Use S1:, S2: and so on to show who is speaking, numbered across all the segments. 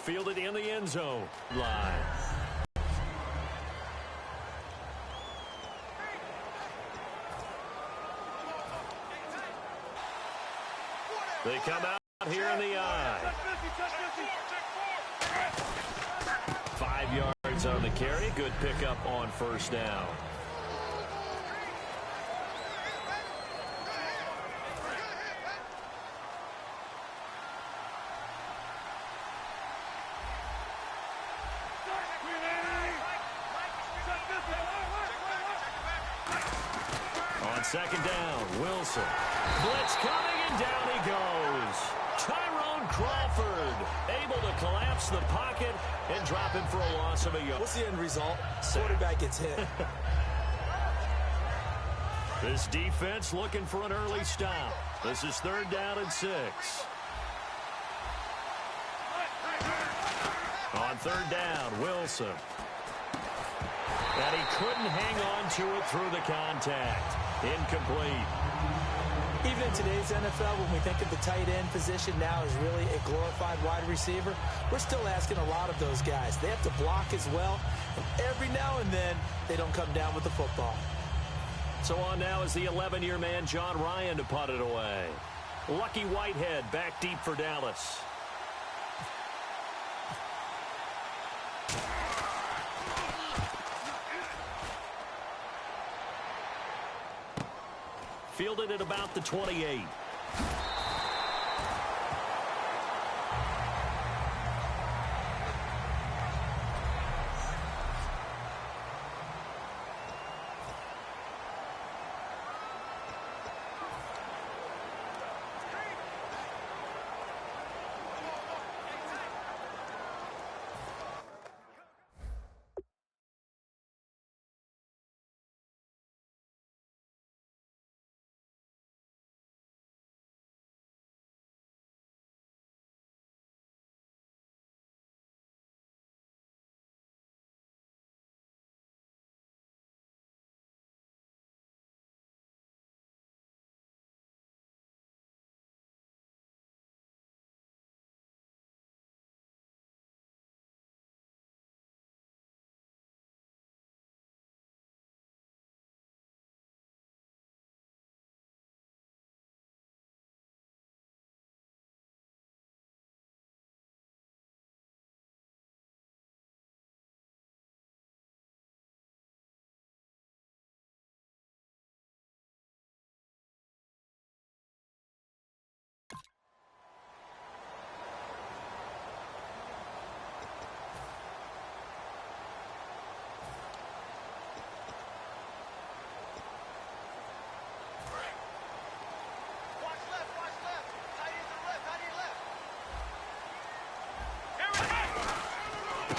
S1: fielded in the end zone line. They come out here in the eye. 5 yards on the carry. Good pickup on first down. On second down, Wilson. Blitz coming, and down he goes. Tyrone Crawford able to collapse the pocket and drop him for a loss of a yard.
S2: What's the end result? Quarterback gets hit.
S1: This defense looking for an early stop. This is 3rd down and 6. On 3rd down, Wilson. And he couldn't hang on to it through the contact. Incomplete.
S2: Even in today's NFL, when we think of the tight end position now as really a glorified wide receiver, we're still asking a lot of those guys. They have to block as well, and every now and then they don't come down with the football.
S1: So on now is the 11-year man, John Ryan, to punt it away. Lucky Whitehead back deep for Dallas. Fielded at about the 28.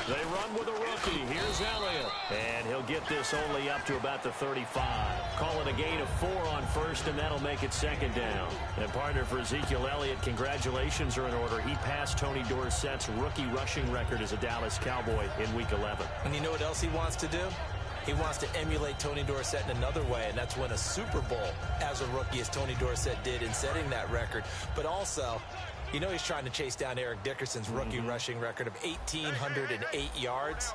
S1: They run with a rookie. Here's Elliott. And he'll get this only up to about the 35. Call it a gain of 4 on first, and that'll make it 2nd down. And partner for Ezekiel Elliott, congratulations are in order. He passed Tony Dorsett's rookie rushing record as a Dallas Cowboy in Week 11.
S2: And you know what else he wants to do? He wants to emulate Tony Dorsett in another way, and that's win a Super Bowl as a rookie, as Tony Dorsett did in setting that record. But also, you know he's trying to chase down Eric Dickerson's rookie rushing record of 1,808 yards.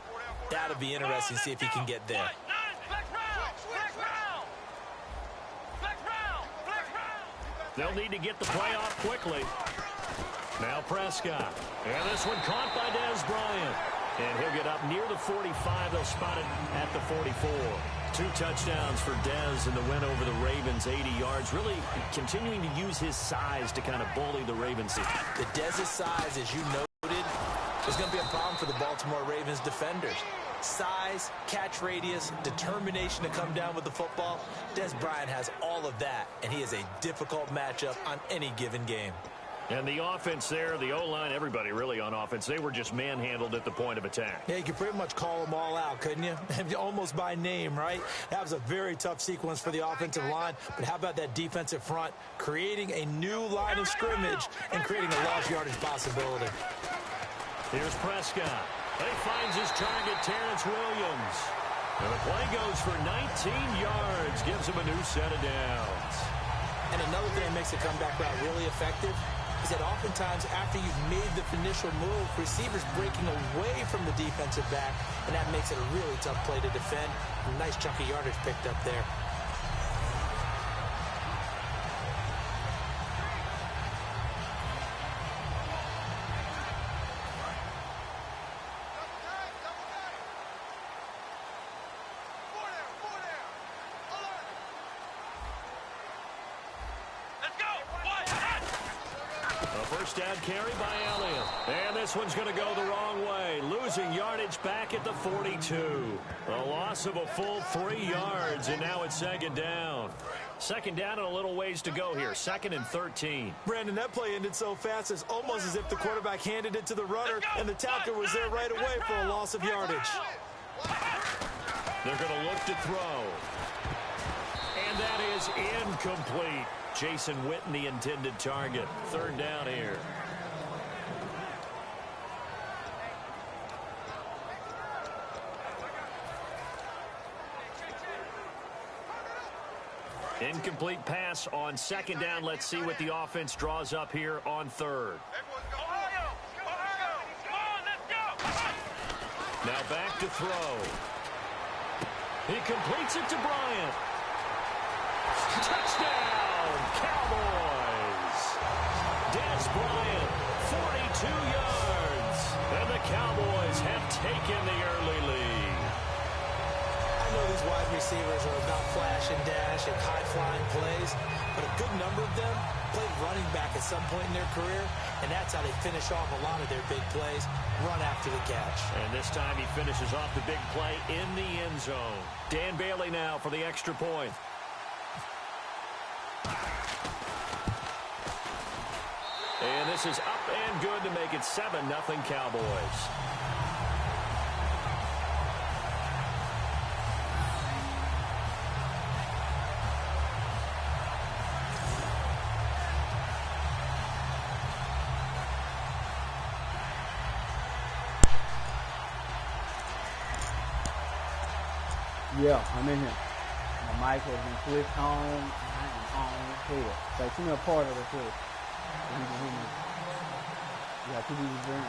S2: That'll be interesting to see if he can get there.
S1: They'll need to get the play off quickly. Now Prescott. And this one caught by Dez Bryant. And he'll get up near the 45. They'll spot it at the 44. 2 touchdowns for Dez in the win over the Ravens, 80 yards. Really continuing to use his size to kind of bully the Ravens.
S2: The Dez's size, as you noted, is going to be a problem for the Baltimore Ravens defenders. Size, catch radius, determination to come down with the football. Dez Bryant has all of that, and he is a difficult matchup on any given game.
S1: And the offense there, the O-line, everybody really on offense, they were just manhandled at the point of attack.
S2: Yeah, you could pretty much call them all out, couldn't you? Almost by name, right? That was a very tough sequence for the offensive line. But how about that defensive front creating a new line of scrimmage and creating a lost yardage possibility?
S1: Here's Prescott. He finds his target, Terrence Williams. And the play goes for 19 yards, gives him a new set of downs.
S2: And another thing that makes the comeback route really effective, is that oftentimes after you've made the initial move, receivers breaking away from the defensive back, and that makes it a really tough play to defend. A nice chunk of yardage picked up there.
S1: First down carry by Elliott. And this one's going to go the wrong way. Losing yardage back at the 42. A loss of a full 3 yards, and now it's second down. Second down and a little ways to go here. 2nd and 13.
S2: Brandon, that play ended so fast, it's almost as if the quarterback handed it to the runner, and the tackler was there right away for a loss of yardage.
S1: They're going to look to throw. And that is incomplete. Jason Witten, the intended target. Third down here. Incomplete pass on second down. Let's see what the offense draws up here on third. Now back to throw. He completes it to Bryant. Touchdown, Cowboys. Dez Bryant, 42 yards. And the Cowboys have taken the early lead.
S2: I know these wide receivers are about flash and dash and high-flying plays, but a good number of them played running back at some point in their career, and that's how they finish off a lot of their big plays, run after the catch.
S1: And this time he finishes off the big play in the end zone. Dan Bailey now for the extra point. And this is up and good to make it 7-0 Cowboys.
S3: Yeah, I'm in here. My mic has been switched on, and I am on here. So it's a part of the clip. You can hear me. You got 2 people doing it.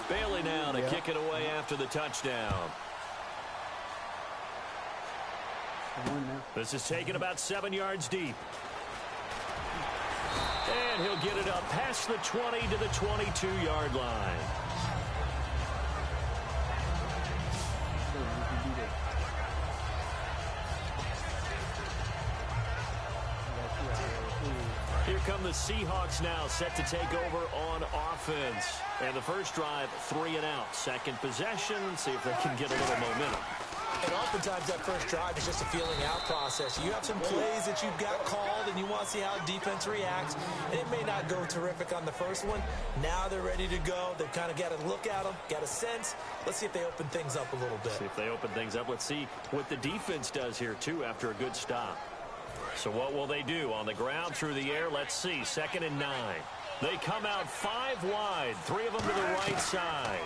S1: Bailey now to kick it away after the touchdown. This is taken about 7 yards deep. And he'll get it up past the 20 to the 22-yard line. Here come the Seahawks now, set to take over on offense. And the first drive, 3 and out. Second possession, see if they can get a little momentum.
S2: And oftentimes that first drive is just a feeling out process. You have some plays that you've got called and you want to see how defense reacts. And it may not go terrific on the first one. Now they're ready to go. They've kind of got to look at them, got a sense. Let's see if they open things up a little bit.
S1: See if they open things up. Let's see what the defense does here, too, after a good stop. So what will they do? On the ground, through the air, let's see. 2nd and 9. They come out 5 wide. 3 of them to the right side.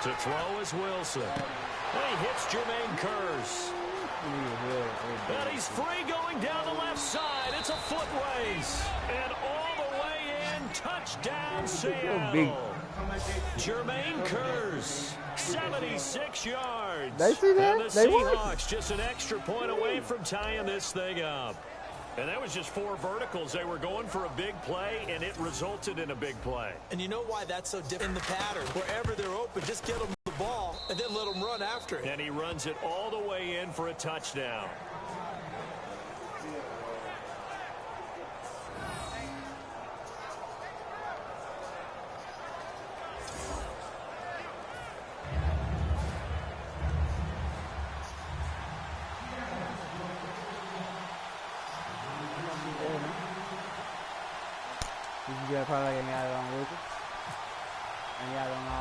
S1: To throw is Wilson. And he hits Jermaine Kearse. And he's free going down the left side. It's a foot race. And all the way in, touchdown Seattle. Jermaine Kearse, 76 yards.
S3: They see that?
S1: And the Seahawks just an extra point away from tying this thing up. And that was just 4 verticals. They were going for a big play, and it resulted in a big play.
S2: And you know why that's so different in the pattern? Wherever they're open, just get them the ball and then let them run after it.
S1: And he runs it all the way in for a touchdown.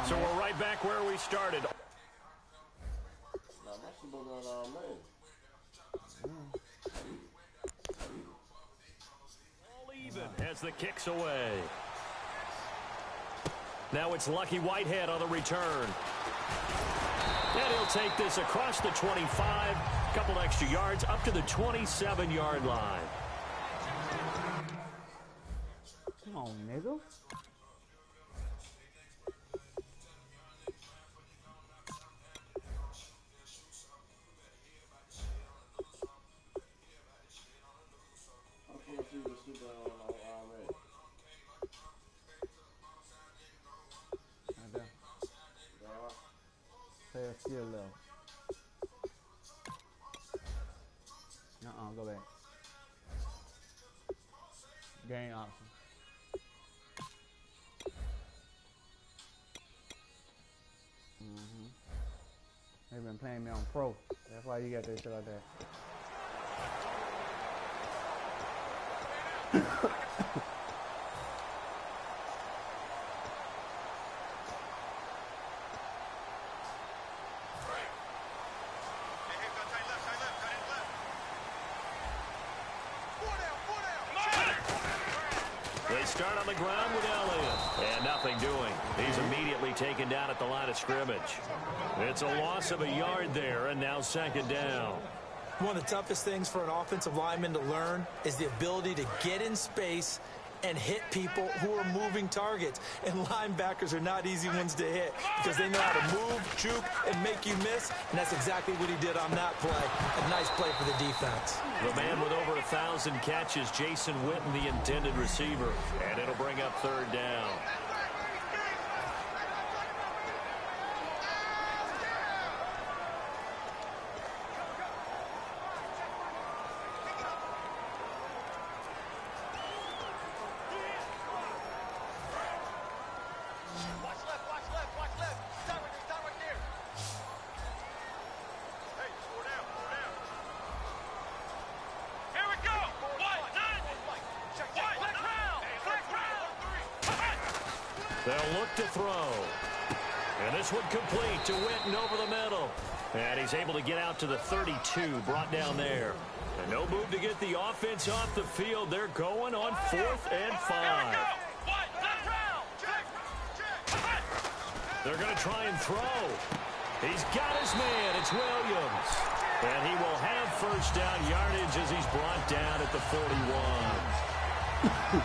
S1: So we're right back where we started. All even as the kick's away. Now it's Lucky Whitehead on the return. And he'll take this across the 25 Couple extra yards up to the 27-yard line.
S3: Come on, nigga. Still low. Go back. Gain option. They've been playing me on pro. That's why you got that shit like that.
S1: Start on the ground with Elliott. And nothing doing. He's immediately taken down at the line of scrimmage. It's a loss of a yard there, and now second down.
S2: One of the toughest things for an offensive lineman to learn is the ability to get in space and hit people who are moving targets. And linebackers are not easy ones to hit because they know how to move, juke, and make you miss. And that's exactly what he did on that play. A nice play for the defense.
S1: The man with over 1,000 catches, Jason Witten, the intended receiver. And it'll bring up third down. They'll look to throw. And this one complete to Witten over the middle. And he's able to get out to the 32, brought down there. And no move to get the offense off the field. They're going on 4th and 5. They're going to try and throw. He's got his man. It's Williams. And he will have first down yardage as he's brought down at the 41.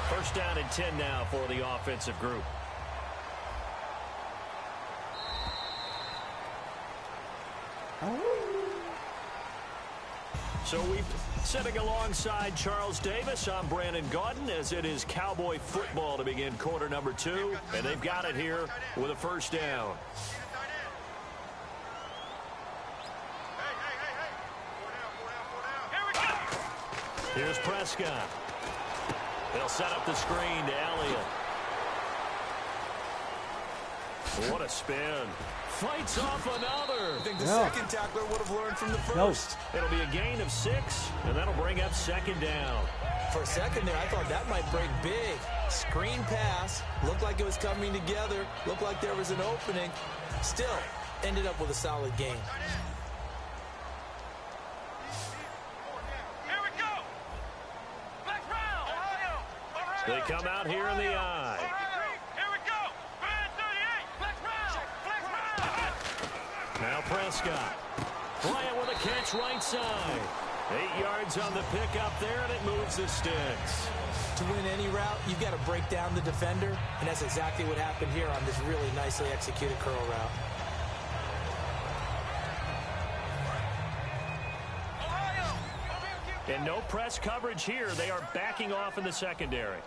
S1: First down and 10 now for the offensive group. So we're sitting alongside Charles Davis. I'm Brandon Gaudin as it is Cowboy football to begin quarter number 2. And they've got it here with a first down. Here's Prescott. They'll set up the screen to Elliott. What a spin. Fights off another.
S2: I think the second tackler would have learned from the first.
S1: It'll be a gain of 6, and that'll bring up second down.
S2: For a second there, I thought that might break big. Screen pass. Looked like it was coming together. Looked like there was an opening. Still, ended up with a solid gain.
S1: They come out here in the eye.
S4: Here we go. Man 38. Flex round.
S1: Now Prescott. Bryant with a catch right side. 8 yards on the pickup there, and it moves the sticks.
S2: To win any route, you've got to break down the defender, and that's exactly what happened here on this really nicely executed curl route.
S1: And no press coverage here. They are backing off in the secondary.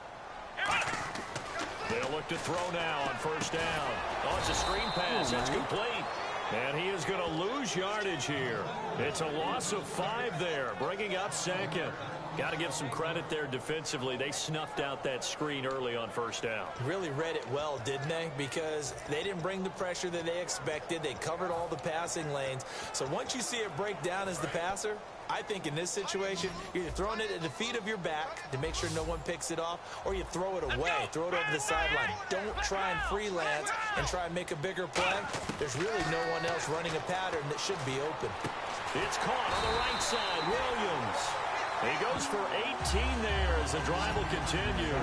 S1: They'll look to throw now on first down. Oh, it's a screen pass. That's complete. And he is going to lose yardage here. It's a loss of 5 there, bringing up second. Got to give some credit there defensively. They snuffed out that screen early on first down.
S2: Really read it well, didn't they? Because they didn't bring the pressure that they expected. They covered all the passing lanes. So once you see it break down as the passer, I think in this situation, you're either throwing it at the feet of your back to make sure no one picks it off, or you throw it away, throw it over the sideline. Don't try and freelance and try and make a bigger play. There's really no one else running a pattern that should be open.
S1: It's caught on the right side. Williams. He goes for 18 there as the drive will continue.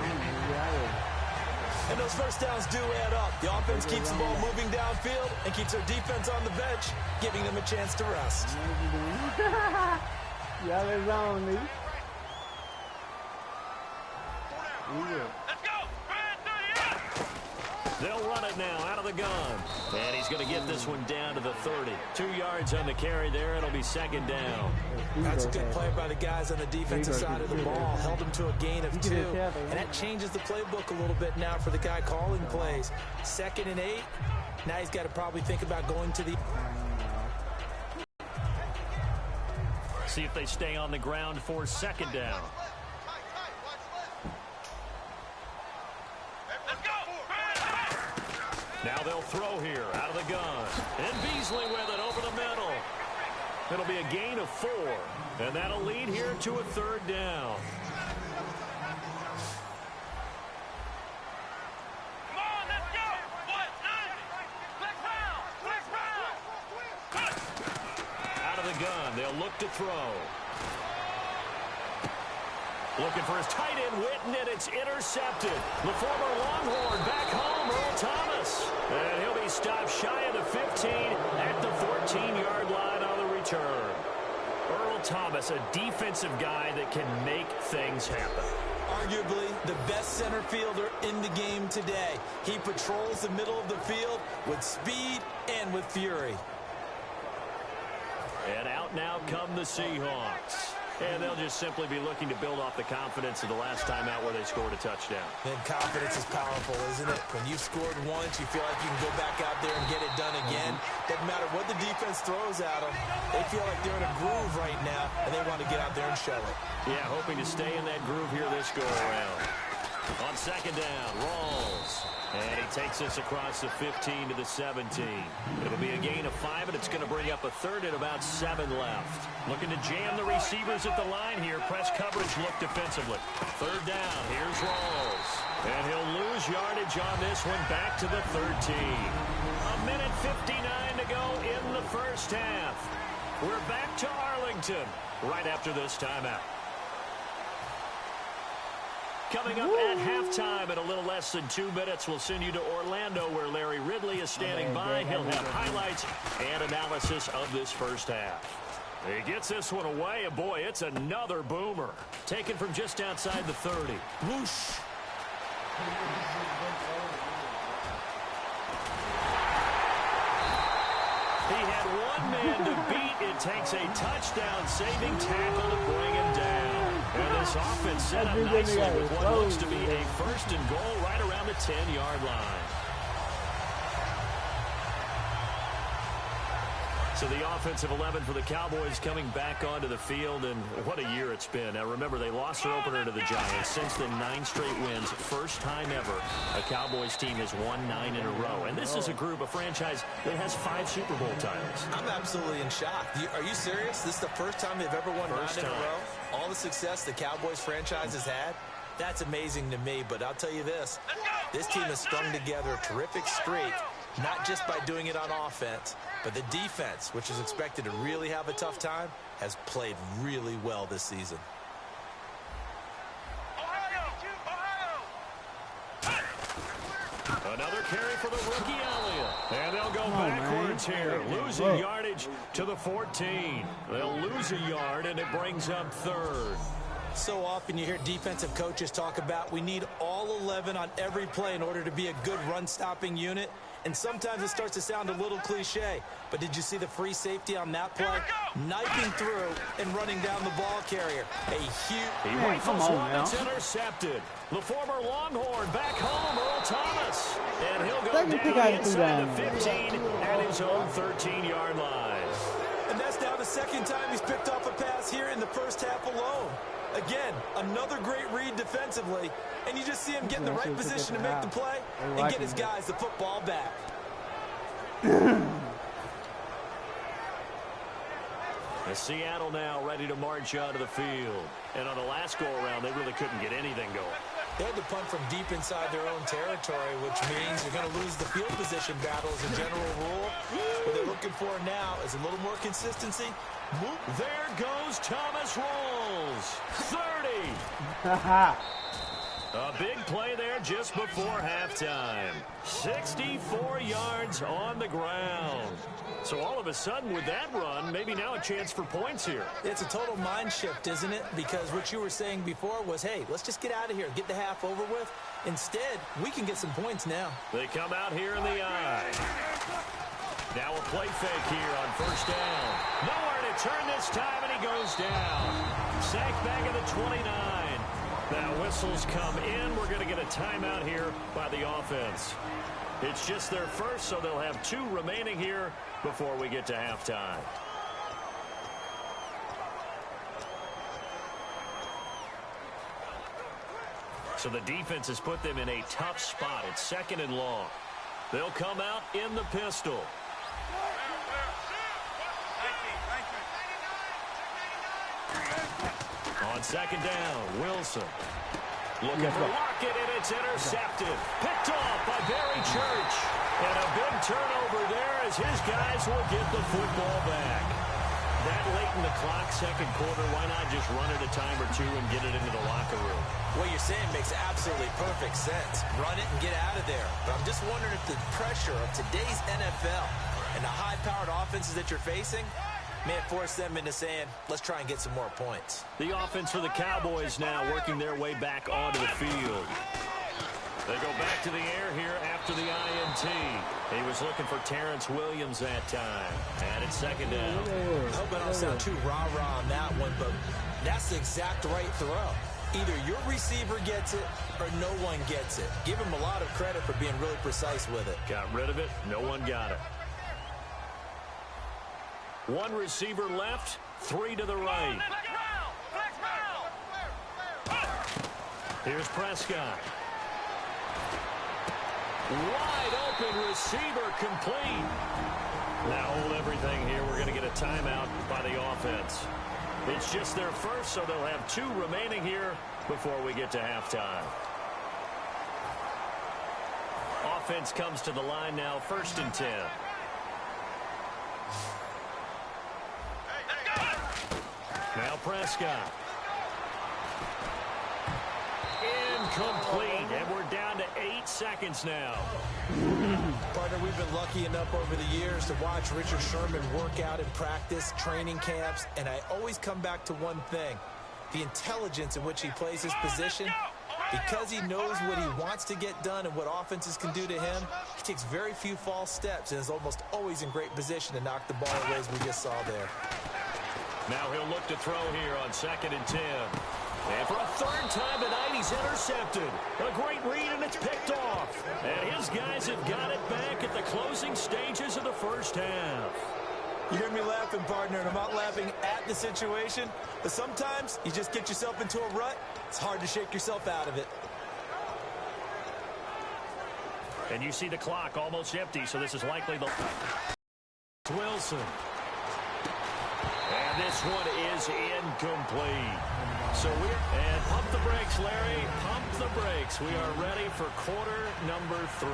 S2: And those first downs do add up. The offense keeps the ball moving downfield and keeps our defense on the bench, giving them a chance to rest.
S3: Y'all is on me.
S4: Let's go. Band 38.
S1: They'll run it now out of the gun. And he's going to get this one down to the 30. 2 yards on the carry there. It'll be second down.
S2: That's a good play by the guys on the defensive side of the ball. Held them to a gain of 2. And that changes the playbook a little bit now for the guy calling plays. 2nd and 8. Now he's got to probably think about going to the...
S1: See if they stay on the ground for second down.
S4: Let's go.
S1: Now they'll throw here out of the gun. And Beasley with it over the middle. It'll be a gain of 4. And that'll lead here to a 3rd down.
S4: Come on, let's go. What? Flex round. Flex round.
S1: Out of the gun. They'll look to throw. Looking for his tight end, Witten, and it's intercepted. The former Longhorn back home, Earl Thomas. And he'll be stopped shy of the 15 at the 14-yard line on the return. Earl Thomas, a defensive guy that can make things happen.
S2: Arguably the best center fielder in the game today. He patrols the middle of the field with speed and with fury.
S1: And out now come the Seahawks. And they'll just simply be looking to build off the confidence of the last time out where they scored a touchdown.
S2: And confidence is powerful, isn't it? When you've scored once, you feel like you can go back out there and get it done again. Doesn't matter what the defense throws at them. They feel like they're in a groove right now, and they want to get out there and show it.
S1: Yeah, hoping to stay in that groove here this go-around. On second down, Rawls. And he takes this across the 15 to the 17. It'll be a gain of 5, and it's going to bring up a 3rd and about 7 left. Looking to jam the receivers at the line here. Press coverage look defensively. 3rd down. Here's Rawls. And he'll lose yardage on this one back to the 13. A minute 59 to go in the first half. We're back to Arlington right after this timeout. Coming up at halftime in a little less than 2 minutes, we'll send you to Orlando where Larry Ridley is standing by. He'll have highlights and analysis of this first half. He gets this one away, and boy, it's another boomer. Taken from just outside the 30. Whoosh. He had one man to beat. It takes a touchdown-saving tackle to bring him down. And this offense set up nicely with what looks to be a 1st and goal right around the 10-yard line. So the offensive 11 for the Cowboys coming back onto the field, and what a year it's been. Now remember, they lost their opener to the Giants. Since then, 9 straight wins. First time ever a Cowboys team has won 9 in a row. And this is a group, a franchise that has 5 Super Bowl titles.
S2: I'm absolutely in shock. Are you serious? This is the first time they've ever won 9 in a row? All the success the Cowboys franchise has had? That's amazing to me, but I'll tell you this. This team has strung together a terrific streak, not just by doing it on offense, but the defense, which is expected to really have a tough time, has played really well this season.
S1: Another carry for the rookie Elliott. And they'll go backwards here. Losing yardage to the 14. They'll lose a yard, and it brings up 3rd.
S2: So often you hear defensive coaches talk about we need all 11 on every play in order to be a good run-stopping unit. And sometimes it starts to sound a little cliche. But did you see the free safety on that play? Knifing through and running down the ball carrier. A huge...
S1: He rifles one that's intercepted. The former Longhorn back home, Earl Thomas. And he'll go down inside the 15 at his own 13-yard line.
S2: And that's now the 2nd time he's picked off a pass here in the first half alone. Again, another great read defensively, and you just see him get in the right position to make the play and get his guys the football back.
S1: Seattle now ready to march out of the field. And on the last go-around, they really couldn't get anything going.
S2: They had to punt from deep inside their own territory, which means you're going to lose the field position battle as a general rule. What they're looking for now is a little more consistency.
S1: There goes Thomas Rawls. 30. A big play there just before halftime. 64 yards on the ground. So all of a sudden with that run, maybe now a chance for points here.
S2: It's a total mind shift, isn't it? Because what you were saying before was, hey, let's just get out of here, get the half over with. Instead, we can get some points now.
S1: They come out here in the eye. Now a play fake here on first down. Nowhere to turn this time, and he goes down. Sack back at the 29. Now whistles come in. We're going to get a timeout here by the offense. It's just their first, so they'll have 2 remaining here before we get to halftime. So the defense has put them in a tough spot. It's 2nd and long. They'll come out in the pistol. On 2nd down, Wilson. Looking for Lockett, and it's intercepted. Picked off by Barry Church. And a big turnover there as his guys will get the football back. That late in the clock, 2nd quarter, why not just run it a time or 2 and get it into the locker room?
S2: What you're saying makes absolutely perfect sense. Run it and get out of there. But I'm just wondering if the pressure of today's NFL and the high-powered offenses that you're facing may force them into saying, let's try and get some more points.
S1: The offense for the Cowboys now working their way back onto the field. They go back to the air here after the INT. He was looking for Terrence Williams that time. And it's 2nd down.
S2: I hope I don't sound too rah-rah on that one, but that's the exact right throw. Either your receiver gets it or no one gets it. Give him a lot of credit for being really precise with it.
S1: Got rid of it. No one got it. 1 receiver left, 3 to the right. Here's Prescott. Wide open receiver complete. Now hold everything here. We're going to get a timeout by the offense. It's just their first, so they'll have 2 remaining here before we get to halftime. Offense comes to the line now, 1st and 10. Now Prescott. Incomplete, and we're down to 8 seconds now.
S2: Partner, we've been lucky enough over the years to watch Richard Sherman work out in practice, training camps, and I always come back to one thing, the intelligence in which he plays his position. Because he knows what he wants to get done and what offenses can do to him, he takes very few false steps and is almost always in great position to knock the ball away as we just saw there.
S1: Now he'll look to throw here on 2nd and 10. And for a 3rd time tonight, he's intercepted. A great read, and it's picked off. And his guys have got it back at the closing stages of the first half.
S2: You hear me laughing, partner, and I'm not laughing at the situation, but sometimes you just get yourself into a rut. It's hard to shake yourself out of it.
S1: And you see the clock almost empty, so this is likely the... Wilson. And this one is incomplete. So and pump the brakes, Larry. Pump the brakes. We are ready for quarter number 3.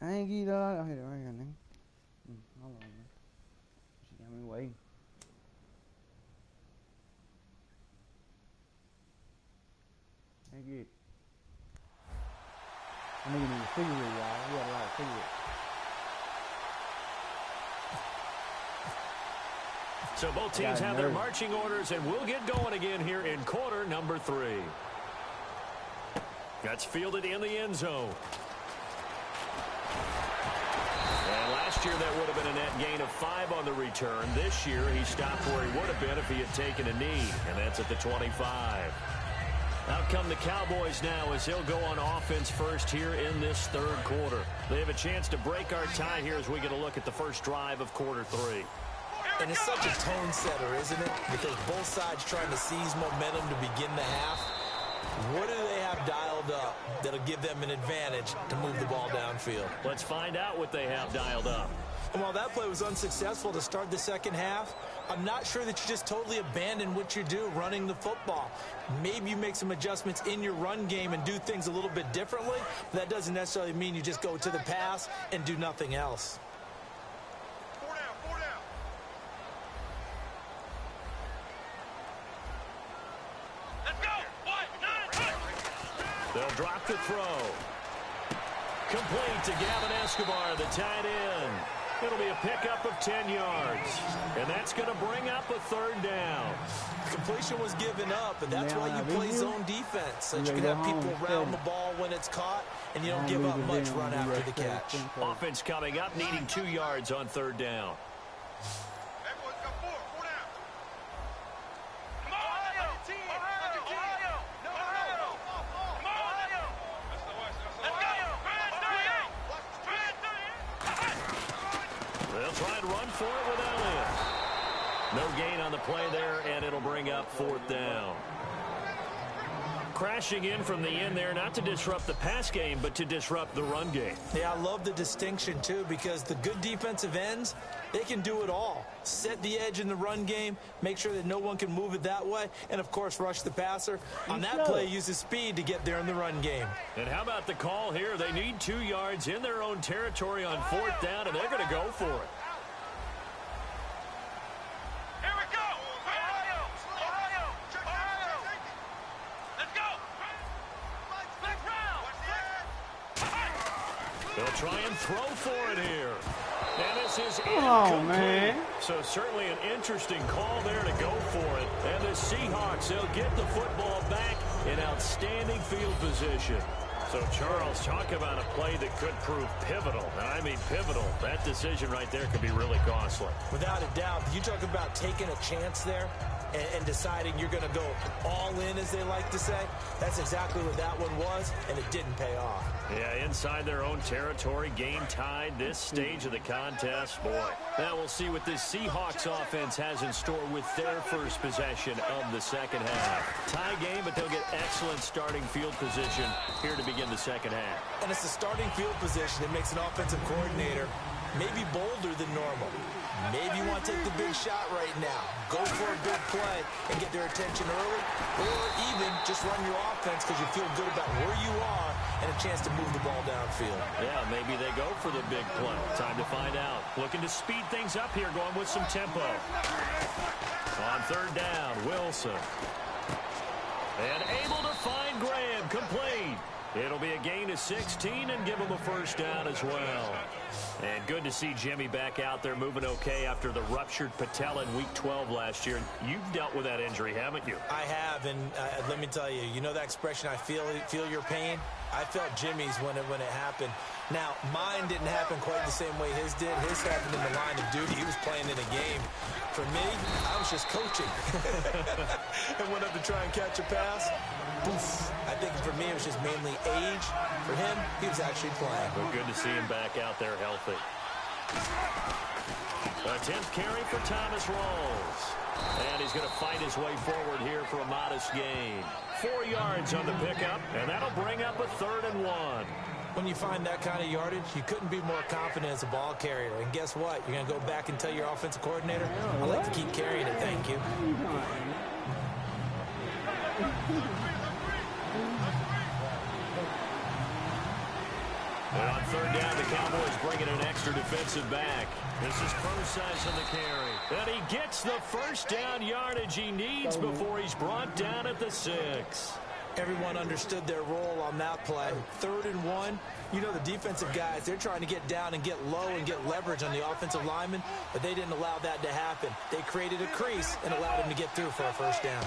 S3: I ain't get out. I hit it right here, nigga. Hold on, man. She got me waiting. I get it. I nigga need a cigarette, y'all. We got a lot of cigarettes.
S1: So both teams have their marching orders, and we'll get going again here in quarter number 3. That's fielded in the end zone. And last year that would have been a net gain of 5 on the return. This year he stopped where he would have been if he had taken a knee, and that's at the 25. Out come the Cowboys now as they'll go on offense first here in this third quarter. They have a chance to break our tie here as we get a look at the first drive of quarter 3.
S2: And it's such a tone setter, isn't it? Because both sides trying to seize momentum to begin the half. What do they have dialed up that'll give them an advantage to move the ball downfield?
S1: Let's find out what they have dialed up.
S2: And while that play was unsuccessful to start the second half, I'm not sure that you just totally abandon what you do running the football. Maybe you make some adjustments in your run game and do things a little bit differently. But that doesn't necessarily mean you just go to the pass and do nothing else.
S1: They'll drop the throw. Complete to Gavin Escobar, the tight end. It'll be a pickup of 10 yards. And that's going to bring up a third down.
S2: Completion was given up, and that's why you play zone defense, so that you can have people around the ball when it's caught, and you don't give up much run after the catch.
S1: Offense coming up, needing 2 yards on third down. Try and run for it with Elliott. No gain on the play there, and it'll bring up fourth down. Crashing in from the end there, not to disrupt the pass game, but to disrupt the run game.
S2: Yeah, I love the distinction, too, because the good defensive ends, they can do it all. Set the edge in the run game, make sure that no one can move it that way, and, of course, rush the passer. On that play, use his speed to get there in the run game.
S1: And how about the call here? They need 2 yards in their own territory on fourth down, and they're going to go for it. They'll try and throw for it here. And this is incomplete. So certainly an interesting call there to go for it. And the Seahawks, they'll get the football back in outstanding field position. So, Charles, talk about a play that could prove pivotal. And I mean pivotal. That decision right there could be really costly.
S2: Without a doubt. You talk about taking a chance there and deciding you're going to go all in, as they like to say. That's exactly what that one was, and it didn't pay off.
S1: Yeah, inside their own territory, game tied, this stage of the contest. Boy, now we'll see what this Seahawks offense has in store with their first possession of the second half. Tie game, but they'll get excellent starting field position here to begin the second half.
S2: And it's the starting field position that makes an offensive coordinator maybe bolder than normal. Maybe you want to take the big shot right now. Go for a big play and get their attention early, or even just run your offense because you feel good about where you are and a chance to move the ball downfield.
S1: Yeah, maybe they go for the big play. Time to find out. Looking to speed things up here, going with some tempo. On third down, Wilson. And able to find Graham, complete. It'll be a gain of 16 and give him a first down as well. And good to see Jimmy back out there moving okay after the ruptured patella in Week 12 last year. You've dealt with that injury, haven't you?
S2: I have, and let me tell you, you know that expression, I feel your pain? I felt Jimmy's when it happened. Now, mine didn't happen quite the same way his did. His happened in the line of duty. He was playing in a game. For me, I was just coaching. And went up to try and catch a pass. Poof. I think for me, it was just mainly age. For him, he was actually playing.
S1: Well, good to see him back out there healthy. A 10th carry for Thomas Rawls. And he's going to fight his way forward here for a modest gain. 4 yards on the pickup, and that'll bring up a 3rd and 1.
S2: When you find that kind of yardage, you couldn't be more confident as a ball carrier. And guess what? You're going to go back and tell your offensive coordinator, I'd like to keep carrying it, thank you.
S1: And on third down, the Cowboys bringing an extra defensive back. This is Procise on the carry. And he gets the first down yardage he needs before he's brought down at the 6.
S2: Everyone understood their role on that play. 3rd and 1. You know the defensive guys, they're trying to get down and get low and get leverage on the offensive lineman, but they didn't allow that to happen. They created a crease and allowed him to get through for a first down.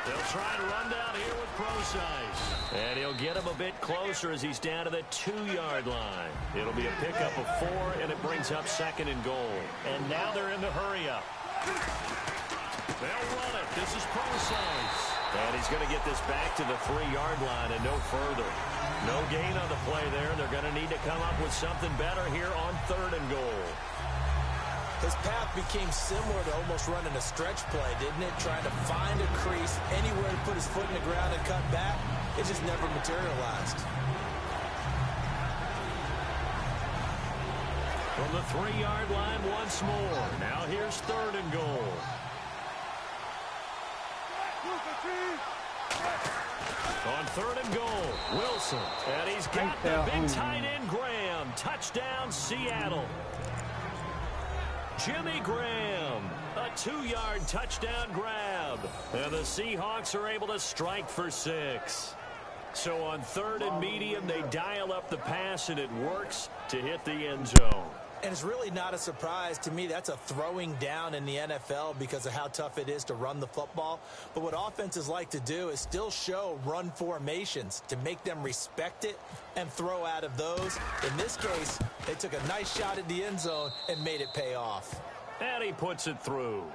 S1: They'll try and run down here with Procise. And he'll get him a bit closer as he's down to the 2-yard line. It'll be a pickup of 4, and it brings up 2nd and goal. And now they're in the hurry-up. They'll run it. This is Procise. And he's going to get this back to the 3-yard line and no further. No gain on the play there. They're going to need to come up with something better here on 3rd and goal.
S2: His path became similar to almost running a stretch play, didn't it? Trying to find a crease, anywhere to put his foot in the ground and cut back. It just never materialized.
S1: From the 3-yard line once more. Now here's 3rd and goal. On 3rd and goal, Wilson. And he's got the big tight end, Graham. Touchdown, Seattle. Jimmy Graham, a 2-yard touchdown grab. And the Seahawks are able to strike for 6. So on 3rd and medium, they dial up the pass, and it works to hit the end zone.
S2: And it's really not a surprise to me. That's a throwing down in the NFL because of how tough it is to run the football. But what offenses like to do is still show run formations to make them respect it and throw out of those. In this case, they took a nice shot at the end zone and made it pay off.
S1: And he puts it through.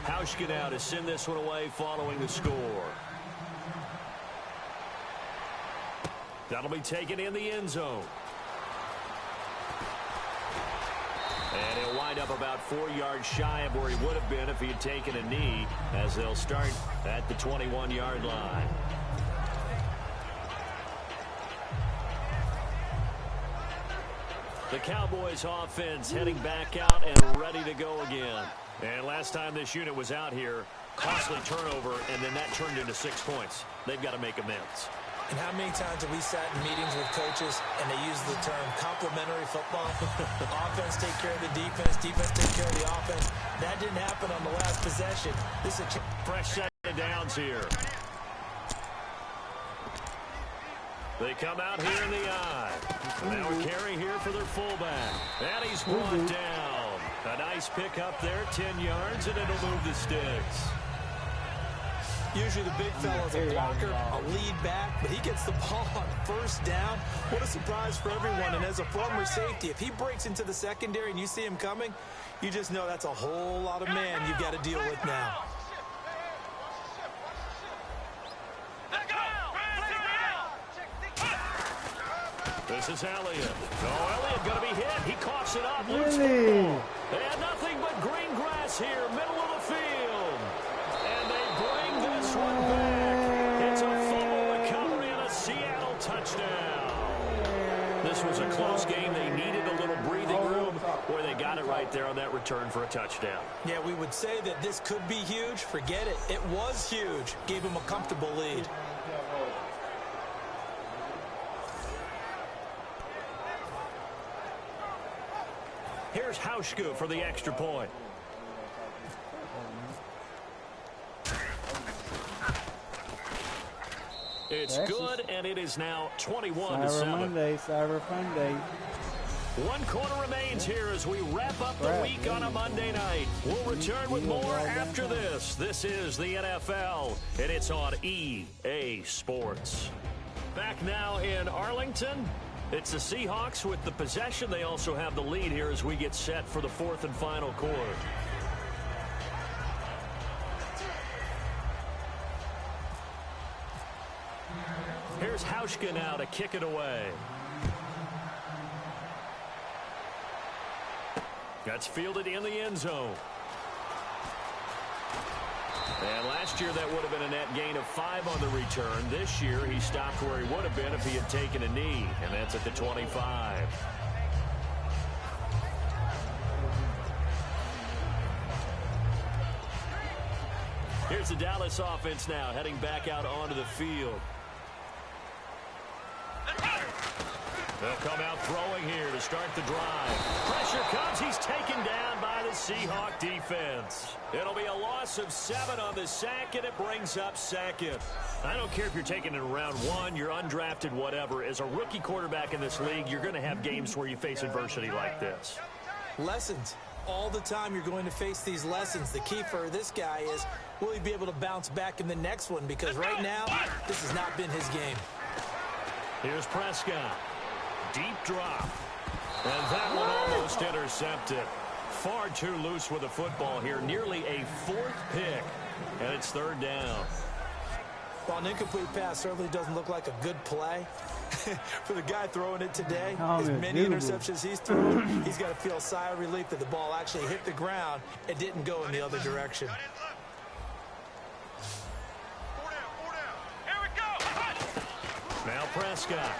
S1: Hauschka now to send this one away following the score. That'll be taken in the end zone. And he'll wind up about 4 yards shy of where he would have been if he had taken a knee, as they'll start at the 21-yard line. The Cowboys offense heading back out and ready to go again. And last time this unit was out here, costly turnover, and then that turned into 6 points. They've got to make amends.
S2: And how many times have we sat in meetings with coaches and they use the term complementary football? Offense take care of the defense, defense take care of the offense. That didn't happen on the last possession. This is a
S1: fresh set of downs here. They come out here in the eye. Now a carry here for their fullback. And he's brought down. A nice pick up there, 10 yards, and it'll move the sticks.
S2: Usually the big fella's a blocker, a lead back, but he gets the ball on 1st down. What a surprise for everyone. And as a former safety, if he breaks into the secondary and you see him coming, you just know that's a whole lot of man you've got to deal with now.
S1: This is Elliott. Oh, Elliott going to be hit. He coughs it up. Really? They had nothing but green grass here, middle of the field. And they bring this one back. It's a fumble recovery and a Seattle touchdown. This was a close game. They needed a little breathing room where they got it right there on that return for a touchdown.
S2: Yeah, we would say that this could be huge. Forget it. It was huge. Gave him a comfortable lead.
S1: Here's Hauschka for the extra point. It's good, and it is now 21-7.
S3: Cyber Monday.
S1: 1 quarter remains here as we wrap up the week on a Monday night. We'll return with more after this. This is the NFL, and it's on EA Sports. Back now in Arlington. It's the Seahawks with the possession. They also have the lead here as we get set for the 4th and final quarter. Here's Hauschka now to kick it away. That's fielded in the end zone. And last year that would have been a net gain of 5 on the return. This year he stopped where he would have been if he had taken a knee, and that's at the 25. Here's the Dallas offense now heading back out onto the field. They'll come out throwing here to start the drive. Pressure comes. He's taken down by the Seahawk defense. It'll be a loss of 7 on the sack, and it brings up 2nd. I don't care if you're taking it in round 1, you're undrafted, whatever. As a rookie quarterback in this league, you're going to have games where you face adversity like this.
S2: Lessons. All the time you're going to face these lessons. The key for this guy is will he be able to bounce back in the next one? Because right now, this has not been his game.
S1: Here's Prescott. Deep drop. And that one almost intercepted. Far too loose with the football here. Nearly a 4th pick. And it's 3rd down.
S2: Well, an incomplete pass certainly doesn't look like a good play. For the guy throwing it today, as many interceptions he's thrown, he's got to feel a sigh of relief that the ball actually hit the ground and didn't go in the other direction.
S4: Here we go.
S1: Now Prescott.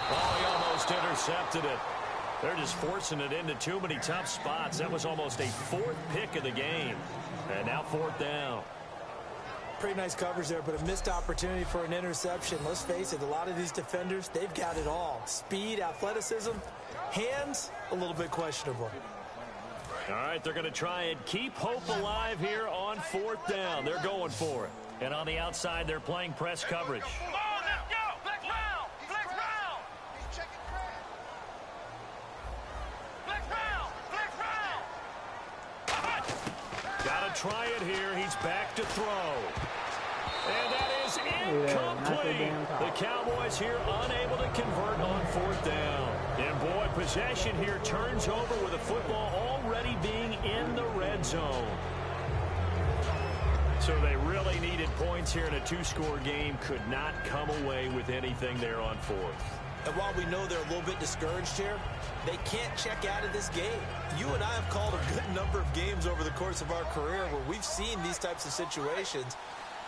S1: Oh, he almost intercepted it. They're just forcing it into too many tough spots. That was almost a 4th pick of the game. And now 4th down.
S2: Pretty nice coverage there, but a missed opportunity for an interception. Let's face it, a lot of these defenders, they've got it all. Speed, athleticism, hands, a little bit questionable.
S1: All right, they're going to try and keep hope alive here on 4th down. They're going for it. And on the outside, they're playing press coverage.
S4: Come on, let's go. Flex round. Flex round. Flex round. Flex round.
S1: Got to try it here. He's back to throw. And that is incomplete. The Cowboys here unable to convert on 4th down. And boy, possession here turns over with the football already being in the red zone. So they really needed points here in a 2-score game. Could not come away with anything there on 4th.
S2: And while we know they're a little bit discouraged here, they can't check out of this game. You and I have called a good number of games over the course of our career where we've seen these types of situations.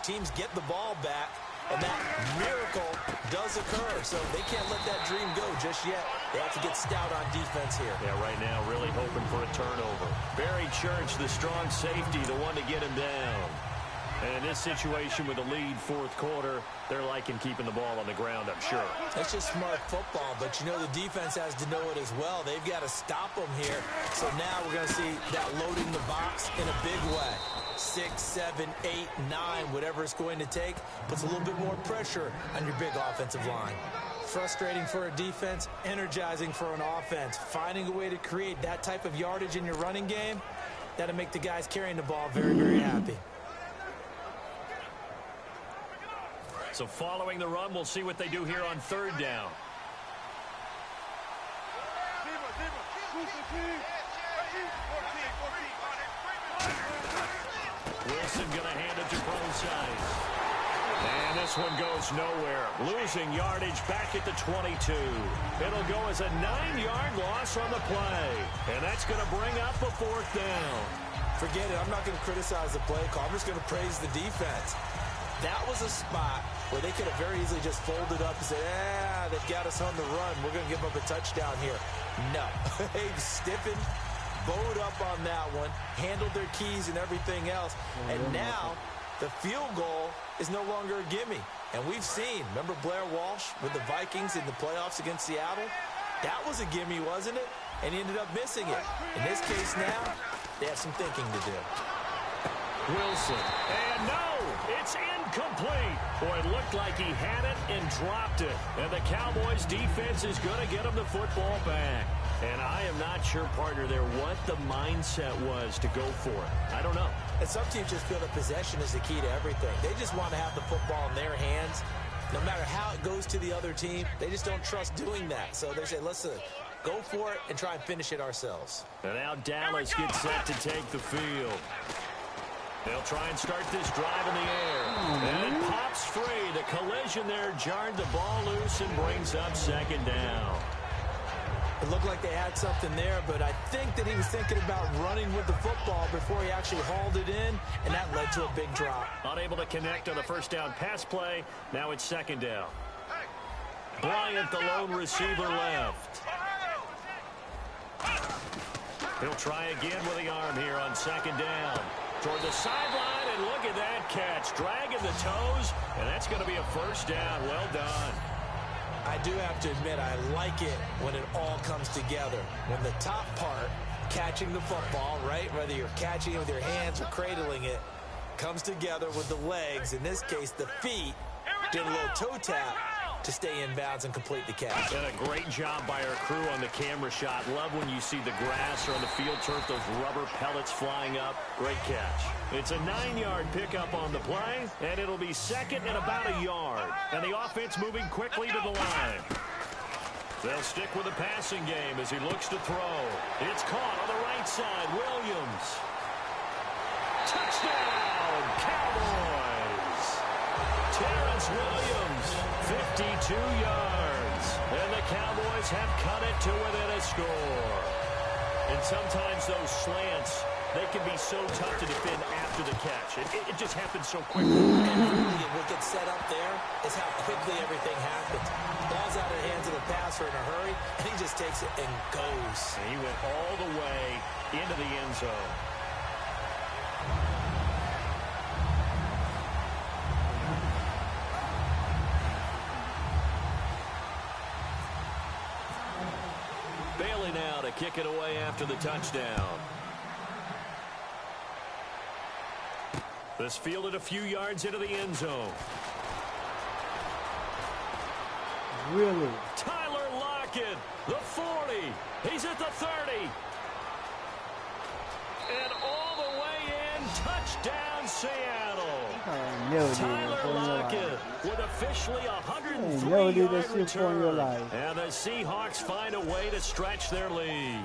S2: Teams get the ball back, and that miracle does occur. So they can't let that dream go just yet. They have to get stout on defense here.
S1: Yeah, right now really hoping for a turnover. Barry Church, the strong safety, the one to get him down. And in this situation with the lead 4th quarter, they're liking keeping the ball on the ground, I'm sure.
S2: That's just smart football, but you know the defense has to know it as well. They've got to stop them here. So now we're going to see that loading the box in a big way. 6, 7, 8, 9, whatever it's going to take, puts a little bit more pressure on your big offensive line. Frustrating for a defense, energizing for an offense. Finding a way to create that type of yardage in your running game, that'll make the guys carrying the ball very, very happy.
S1: So following the run, we'll see what they do here on 3rd down. Wilson going to hand it to Bronside. And this one goes nowhere. Losing yardage back at the 22. It'll go as a 9-yard loss on the play. And that's going to bring up a 4th down.
S2: Forget it. I'm not going to criticize the play call. I'm just going to praise the defense. That was a spot where they could have very easily just folded up and said, they've got us on the run. We're going to give up a touchdown here. No. They've stiffened, bowed up on that one, handled their keys and everything else. And now the field goal is no longer a gimme. And we've seen, remember Blair Walsh with the Vikings in the playoffs against Seattle? That was a gimme, wasn't it? And he ended up missing it. In this case now, they have some thinking to do.
S1: Wilson. And no, it's incomplete. Boy, it looked like he had it and dropped it. And the Cowboys defense is going to get him the football back. And I am not sure, partner, there what the mindset was to go for it. I don't know.
S2: And some teams just feel that possession is the key to everything. They just want to have the football in their hands. No matter how it goes to the other team, they just don't trust doing that. So they say, listen, go for it and try and finish it ourselves.
S1: And now Dallas gets set to take the field. They'll try and start this drive in the air. And it pops free. The collision there jarred the ball loose and brings up 2nd down.
S2: It looked like they had something there, but I think that he was thinking about running with the football before he actually hauled it in, and that led to a big drop.
S1: Unable to connect on the 1st down pass play. Now it's 2nd down. Bryant, the lone receiver, left. He'll try again with the arm here on 2nd down. Toward the sideline, and look at that catch. Dragging the toes, and that's going to be a 1st down. Well done.
S2: I do have to admit, I like it when it all comes together. When the top part, catching the football, right, whether you're catching it with your hands or cradling it, comes together with the legs, in this case the feet, did a little toe tap to stay in bounds and complete the catch.
S1: And a great job by our crew on the camera shot. Love when you see the grass or on the field turf, those rubber pellets flying up. Great catch. It's a 9-yard pickup on the play, and it'll be second and about a yard. And the offense moving quickly to the line. They'll stick with the passing game as he looks to throw. It's caught on the right side. Williams. Touchdown, Cowboys. Terrence Williams, 52 yards. And the Cowboys have cut it to within a score. And sometimes those slants, they can be so tough to defend after the catch. It just happens so quickly.
S2: And really, what gets set up there is how quickly everything happens. Ball's out of the hands of the passer in a hurry, and he just takes it and goes.
S1: And he went all the way into the end zone. Bailey now to kick it away after the touchdown. This fielded a few yards into the end zone.
S3: Really?
S1: Tyler Lockett, the 40. He's at the 30. And all the way in, touchdown Seattle. Tyler Lockett with officially 103-yard return. And the Seahawks find a way to stretch their lead.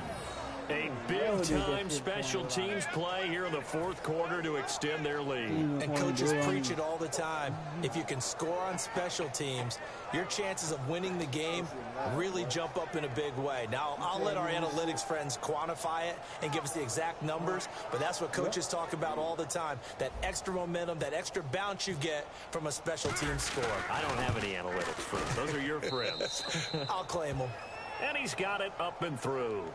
S1: A big-time special teams play here in the fourth quarter to extend their lead.
S2: And coaches preach it all the time. If you can score on special teams, your chances of winning the game really jump up in a big way. Now, I'll let our analytics friends quantify it and give us the exact numbers, but that's what coaches talk about all the time, that extra momentum, that extra bounce you get from a special team score.
S1: I don't have any analytics friends. Those are your friends.
S2: I'll claim them.
S1: And he's got it up and through.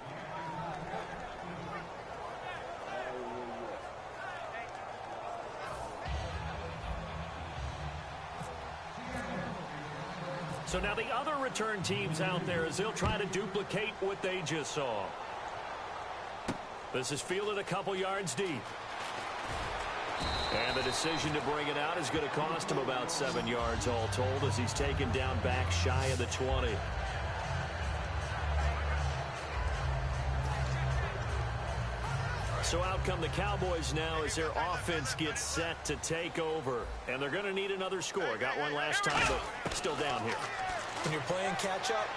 S1: So now the other return teams out there as they'll try to duplicate what they just saw. This is fielded a couple yards deep. And the decision to bring it out is going to cost him about 7 yards all told as he's taken down back shy of the 20. So out come the Cowboys now as their offense gets set to take over. And they're going to need another score. Got one last time, but still down here.
S2: When you're playing catch-up,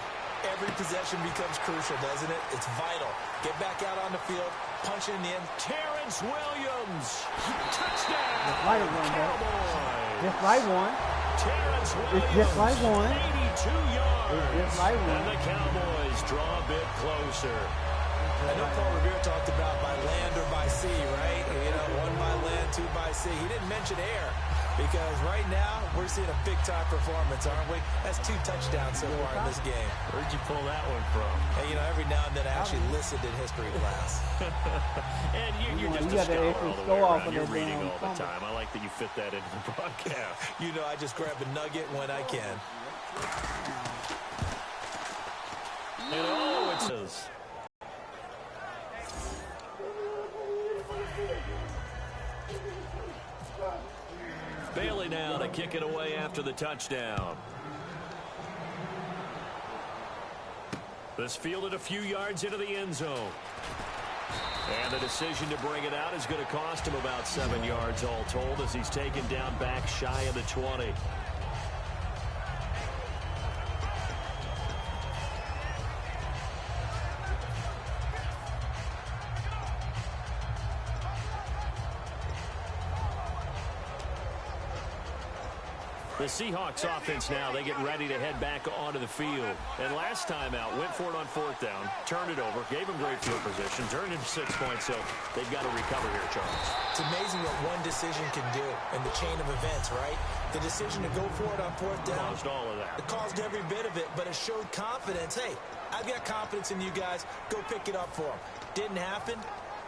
S2: every possession becomes crucial, doesn't it? It's vital. Get back out on the field, punch it in the end.
S1: Terrence Williams. Touchdown.
S3: Just like one,
S1: Cowboys.
S3: Just like one.
S1: Terrence Williams.
S3: It's just like one.
S1: 82 yards.
S3: It's just like one.
S1: And the Cowboys draw a bit closer.
S2: I know Paul Revere talked about by land or by sea, right? You know, one by land, two by sea. He didn't mention air because right now we're seeing a big-time performance, aren't we? That's 2 touchdowns so far in this game.
S1: Where'd you pull that one from?
S2: And, you know, every now and then I actually listened in history class.
S1: And you're just a scholar all the way around. You're reading all the time. I like that you fit that into the broadcast.
S2: You know, I just grab a nugget when I can.
S1: And oh, it says... Bailey now to kick it away after the touchdown. This fielded a few yards into the end zone. And the decision to bring it out is going to cost him about 7 yards all told as he's taken down back shy of the 20. The Seahawks offense now, they get ready to head back onto the field. And last time out, went for it on 4th down, turned it over, gave them great field position, turned into 6 points, so they've got to recover here, Charles.
S2: It's amazing what one decision can do in the chain of events, right? The decision to go for it on 4th down.
S1: Caused all of that.
S2: It caused every bit of it, but it showed confidence. Hey, I've got confidence in you guys. Go pick it up for them. Didn't happen.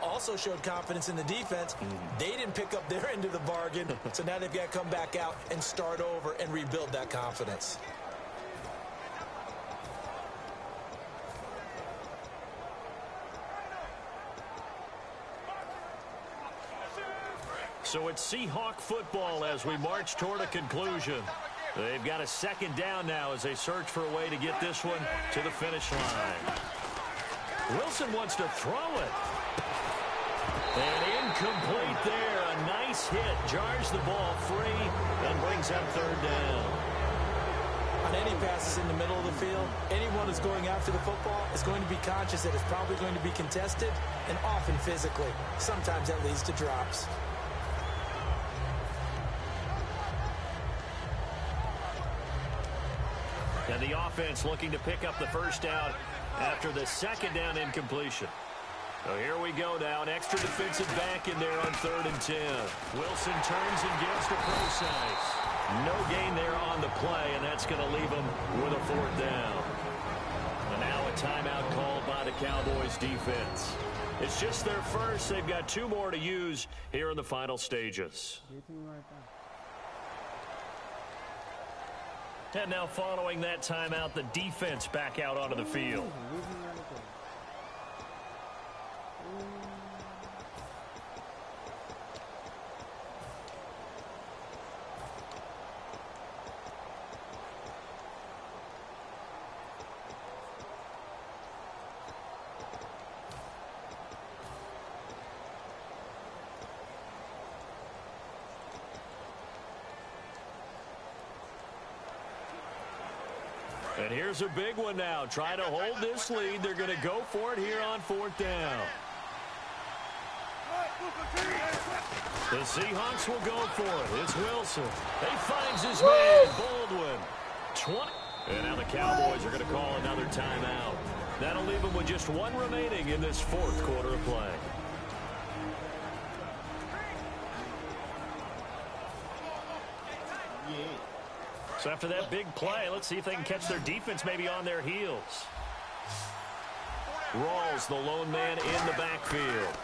S2: Also showed confidence in the defense. They didn't pick up their end of the bargain, so now they've got to come back out and start over and rebuild that confidence.
S1: So it's Seahawk football as we march toward a conclusion. They've got a second down now as they search for a way to get this one to the finish line. Wilson wants to throw it. And incomplete there. A nice hit. Jars the ball free and brings up third down.
S2: On any passes in the middle of the field, anyone who's going after the football is going to be conscious that it's probably going to be contested and often physically. Sometimes that leads to drops.
S1: And the offense looking to pick up the first down after the second down incompletion. So here we go now. An extra defensive back in there on 3rd and 10. Wilson turns and gives to Procise. No gain there on the play, and that's going to leave him with a 4th down. And now a timeout called by the Cowboys defense. It's just their first. They've got 2 more to use here in the final stages. And now following that timeout, the defense back out onto the field. And here's a big one now. Trying to hold this lead. They're going to go for it here on 4th down. The Seahawks will go for it. It's Wilson. He finds his man, Baldwin. 20. And now the Cowboys are going to call another timeout. That'll leave them with just 1 remaining in this 4th quarter of play. So after that big play, let's see if they can catch their defense maybe on their heels. Rawls, the lone man in the backfield.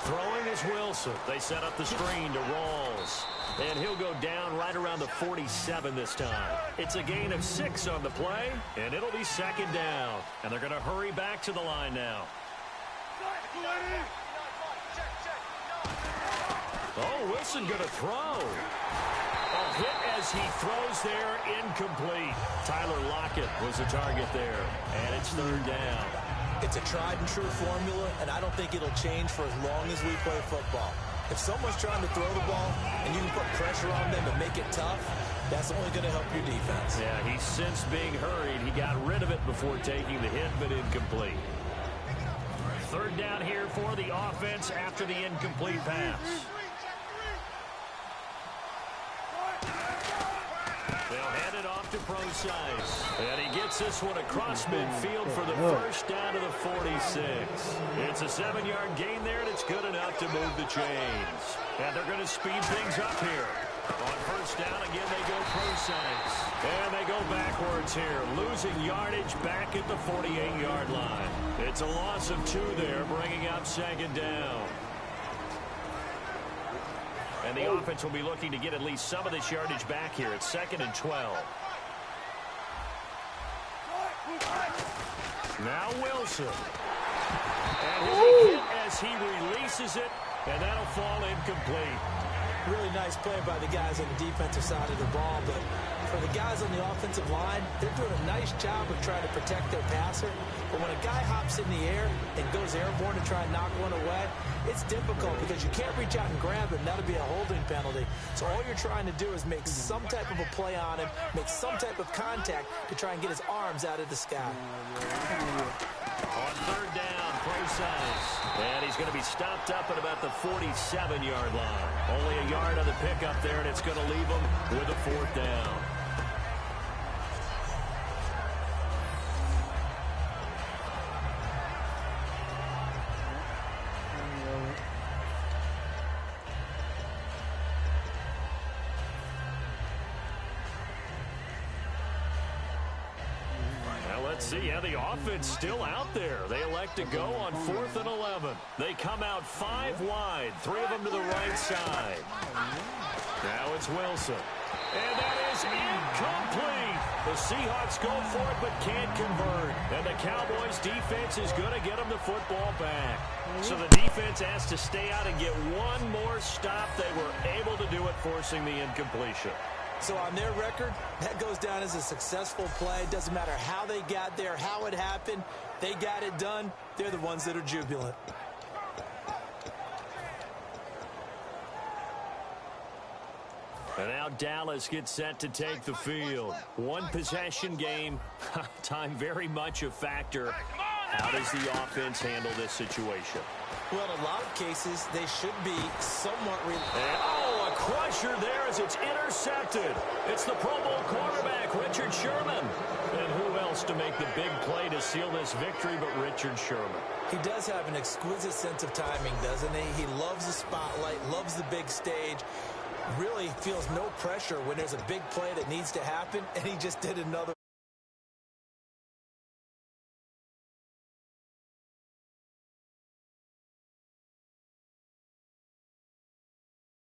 S1: Throwing is Wilson. They set up the screen to Rawls. And he'll go down right around the 47 this time. It's a gain of 6 on the play, and it'll be 2nd down. And they're going to hurry back to the line now. Oh, Wilson going to throw. A hit as he throws there, incomplete. Tyler Lockett was the target there, and it's 3rd down.
S2: It's a tried-and-true formula, and I don't think it'll change for as long as we play football. If someone's trying to throw the ball and you can put pressure on them and make it tough, that's only going to help your defense.
S1: Yeah, he's since being hurried. He got rid of it before taking the hit, but incomplete. 3rd down here for the offense after the incomplete pass. They'll hand it off to Procise. And he gets this one across midfield for the first down to the 46. It's a 7-yard gain there, and it's good enough to move the chains. And they're going to speed things up here. On 1st down, again, they go Procise. And they go backwards here, losing yardage back at the 48-yard line. It's a loss of 2 there, bringing up 2nd down. And the offense will be looking to get at least some of this yardage back here. It's 2nd and 12. Now Wilson. And he'll be hit as he releases it, and that'll fall incomplete.
S2: Really nice play by the guys on the defensive side of the ball, but for the guys on the offensive line, they're doing a nice job of trying to protect their passer. But when a guy hops in the air and goes airborne to try and knock one away, it's difficult because you can't reach out and grab him. That'll be a holding penalty. So all you're trying to do is make some type of a play on him, make some type of contact to try and get his arms out of the sky.
S1: On 3rd down, Procise. And he's going to be stopped up at about the 47-yard line. Only a yard on the pickup there, and it's going to leave him with a 4th down. Let's see how the offense still out there. They elect to go on 4th and 11. They come out 5 wide, 3 of them to the right side. Now it's Wilson. And that is incomplete. The Seahawks go for it but can't convert. And the Cowboys defense is going to get them the football back. So the defense has to stay out and get one more stop. They were able to do it, forcing the incompletion.
S2: So on their record, that goes down as a successful play. Doesn't matter how they got there, how it happened. They got it done. They're the ones that are jubilant.
S1: And now Dallas gets set to take the field. One possession game. Time very much a factor. How does the offense handle this situation?
S2: Well, in a lot of cases, they should be somewhat
S1: a crusher there as it's intercepted. It's the Pro Bowl quarterback, Richard Sherman. And who else to make the big play to seal this victory but Richard Sherman?
S2: He does have an exquisite sense of timing, doesn't he? He loves the spotlight, loves the big stage. Really feels no pressure when there's a big play that needs to happen, and he just did another